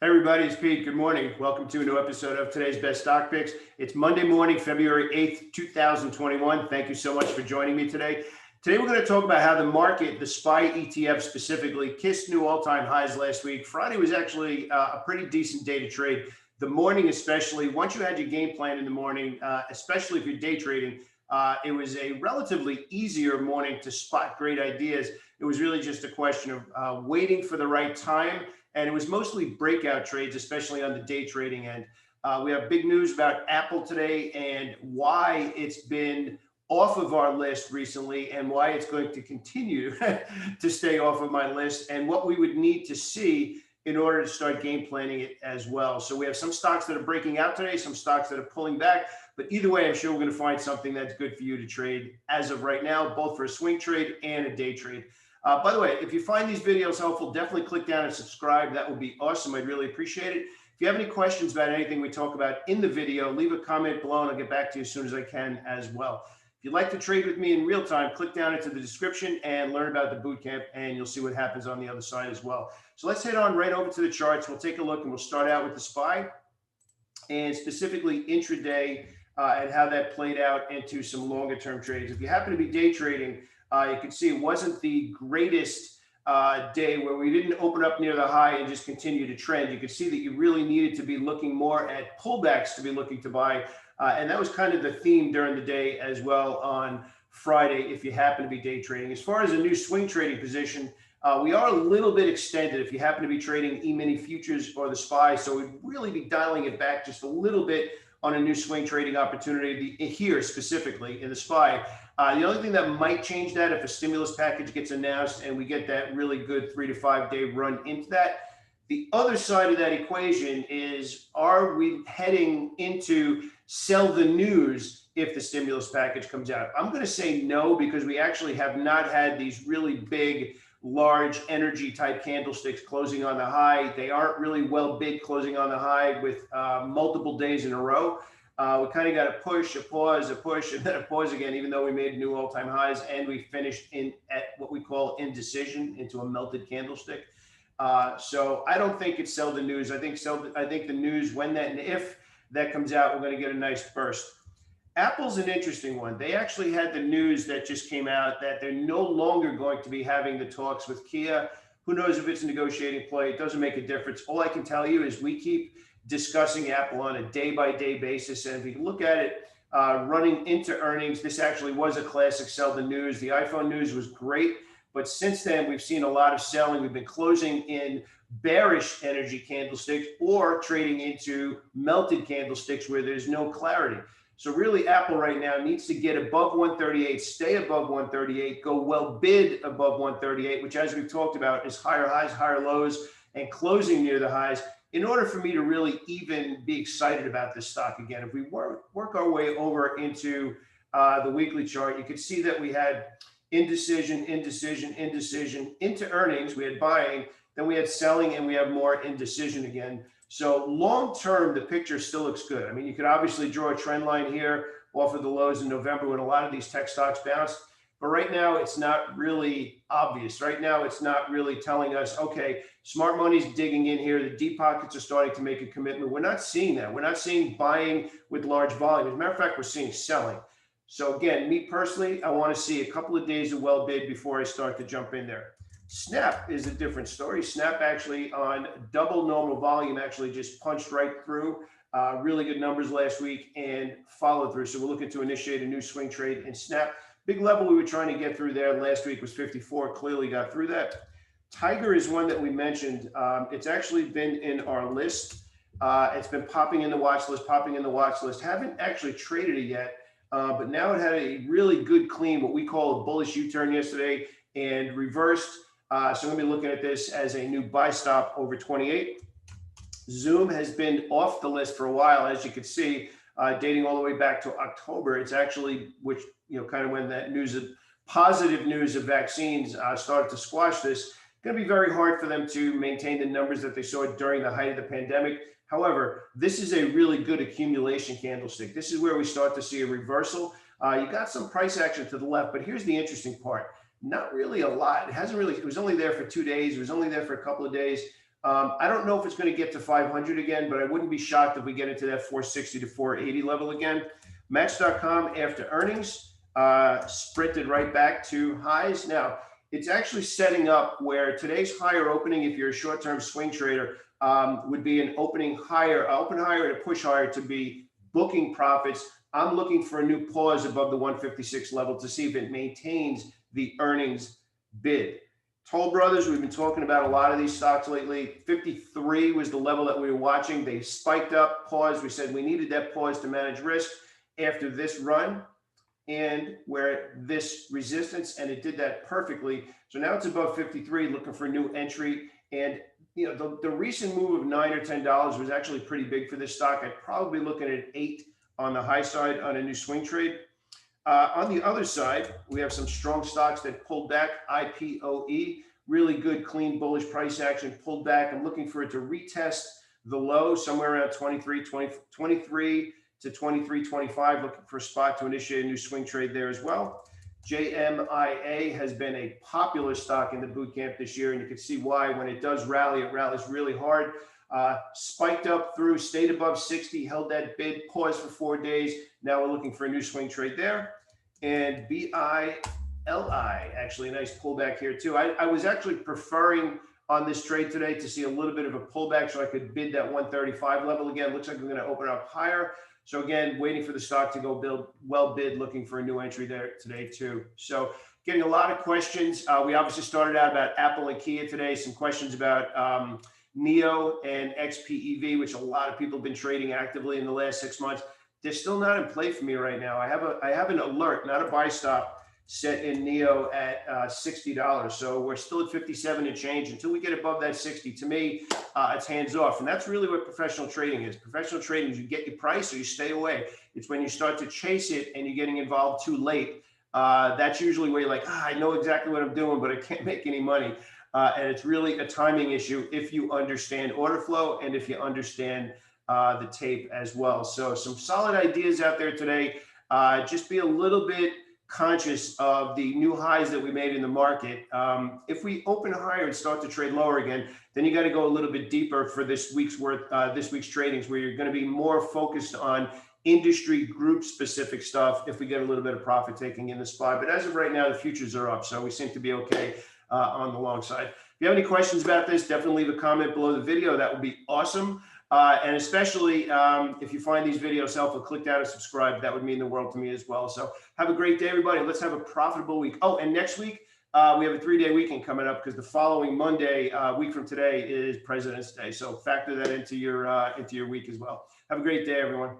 Hey everybody, it's Pete. Good morning. Welcome to a new episode of today's Best Stock Picks. It's Monday morning, February 8th, 2021. Thank you so much for joining me today. Today we're going to talk about how the market, the SPY ETF specifically, kissed new all-time highs last week. Friday was actually a pretty decent day to trade. The morning especially, once you had your game plan in the morning, especially if you're day trading, it was a relatively easier morning to spot great ideas. It was really just a question of waiting for the right time. And it was mostly breakout trades, especially on the day trading end. We have big news about Apple today and why it's been off of our list recently and why it's going to continue to stay off of my list and what we would need to see in order to start game planning it as well. So we have some stocks that are breaking out today, some stocks that are pulling back, but either way, I'm sure we're going to find something that's good for you to trade as of right now, both for a swing trade and a day trade. By the way, if you find these videos helpful, definitely click down and subscribe. That would be awesome. I'd really appreciate it. If you have any questions about anything we talk about in the video, leave a comment below and I'll get back to you as soon as I can as well. If you'd like to trade with me in real time, click down into the description and learn about the bootcamp, and you'll see what happens on the other side as well. So let's head on right over to the charts. We'll take a look and we'll start out with the SPY and specifically intraday and how that played out into some longer term trades. If you happen to be day trading, you can see it wasn't the greatest day where we didn't open up near the high and just continue to trend. You can see that you really needed to be looking more at pullbacks to be looking to buy. And that was kind of the theme during the day as well on Friday, if you happen to be day trading. As far as a new swing trading position, we are a little bit extended if you happen to be trading E-mini futures or the SPY. So we'd really be dialing it back just a little bit on a new swing trading opportunity here specifically in the SPY. The only thing that might change that if a stimulus package gets announced and we get that really good 3 to 5 day run into that. The other side of that equation is, are we heading into sell the news if the stimulus package comes out? I'm going to say no, because we actually have not had these really big, large energy type candlesticks closing on the high. They aren't really well bid closing on the high with multiple days in a row. We kind of got a push, a pause, a push, and then a pause again, even though we made new all-time highs and we finished in at what we call indecision into a melted candlestick. So I don't think it's sell the news. I think the news, when that and if that comes out, we're going to get a nice burst. Apple's an interesting one. They actually had the news that just came out that they're no longer going to be having the talks with Kia. Who knows if it's a negotiating play? It doesn't make a difference. All I can tell you is we keep discussing Apple on a day-by-day basis. And if you look at it running into earnings, this actually was a classic sell the news. The iPhone news was great, but since then we've seen a lot of selling. We've been closing in bearish energy candlesticks or trading into melted candlesticks where there's no clarity. So really Apple right now needs to get above 138, stay above 138, go well bid above 138, which, as we've talked about, is higher highs, higher lows, and closing near the highs, in order for me to really even be excited about this stock again. If we work our way over into the weekly chart, you can see that we had indecision, indecision, indecision into earnings. We had buying, then we had selling, and we have more indecision again. So long term, the picture still looks good. I mean, you could obviously draw a trend line here off of the lows in November when a lot of these tech stocks bounced. But right now, it's not really obvious. Right now, it's not really telling us, okay, smart money's digging in here. The deep pockets are starting to make a commitment. We're not seeing that. We're not seeing buying with large volume. As a matter of fact, we're seeing selling. So again, me personally, I want to see a couple of days of well bid before I start to jump in there. Snap is a different story. Snap actually on double normal volume actually just punched right through. Really good numbers last week and followed through. So we're looking to initiate a new swing trade in Snap. Big level we were trying to get through there last week was 54. Clearly got through that. Tiger is one that we mentioned. It's actually been in our list. It's been popping in the watch list, popping in the watch list. Haven't actually traded it yet, but now it had a really good clean, what we call a bullish U-turn yesterday, and reversed. So I'm going to be looking at this as a new buy stop over 28. Zoom has been off the list for a while, as you can see, dating all the way back to October. It's actually, which, kind of when that news of positive news of vaccines started to squash this. It's going to be very hard for them to maintain the numbers that they saw during the height of the pandemic. However, this is a really good accumulation candlestick. This is where we start to see a reversal. You got some price action to the left, but here's the interesting part. Not really a lot. It was only there for 2 days. It was only there for a couple of days. I don't know if it's going to get to 500 again, but I wouldn't be shocked if we get into that 460 to 480 level again. Match.com after earnings sprinted right back to highs. Now, it's actually setting up where today's higher opening, if you're a short-term swing trader, would be an open higher and a push higher to be booking profits. I'm looking for a new pause above the 156 level to see if it maintains the earnings bid. Toll Brothers, we've been talking about a lot of these stocks lately. 53 was the level that we were watching. They spiked up, paused. We said we needed that pause to manage risk after this run and where this resistance, and it did that perfectly. So now it's above 53, looking for a new entry. And you know, the recent move of $9 or $10 was actually pretty big for this stock. I'd probably be looking at 8 on the high side on a new swing trade. On the other side, we have some strong stocks that pulled back. IPOE, really good, clean, bullish price action, pulled back. I'm looking for it to retest the low somewhere around 23 to 23.25, looking for a spot to initiate a new swing trade there as well. JMIA has been a popular stock in the boot camp this year, and you can see why. When it does rally, it rallies really hard. Spiked up through, stayed above 60, held that bid, paused for 4 days. Now we're looking for a new swing trade there. And BILI, actually a nice pullback here too. I was actually preferring on this trade today to see a little bit of a pullback so I could bid that 135 level again. Looks like we're going to open up higher. So again, waiting for the stock to go well bid, looking for a new entry there today too. So getting a lot of questions. We obviously started out about Apple and Kia today. Some questions about NEO and XPEV, which a lot of people have been trading actively in the last 6 months. They're still not in play for me right now. I have an alert, not a buy stop, set in NEO at $60. So we're still at 57 and change. Until we get above that 60, to me, it's hands off. And that's really what professional trading is. Professional trading is you get your price or you stay away. It's when you start to chase it and you're getting involved too late. That's usually where you're like, I know exactly what I'm doing, but I can't make any money. And it's really a timing issue if you understand order flow and if you understand the tape as well. So some solid ideas out there today. Just be a little bit conscious of the new highs that we made in the market. If we open higher and start to trade lower again, then you got to go a little bit deeper for this week's tradings, where you're going to be more focused on industry group specific stuff if we get a little bit of profit taking in the spot. But as of right now, the futures are up, so we seem to be okay on the long side. If you have any questions about this, definitely leave a comment below the video. That would be awesome. And especially if you find these videos helpful, click down and subscribe. That would mean the world to me as well. So have a great day, everybody. Let's have a profitable week. Oh, and next week, we have a 3-day weekend coming up because the following Monday, a week from today, is President's Day. So factor that into your week as well. Have a great day, everyone.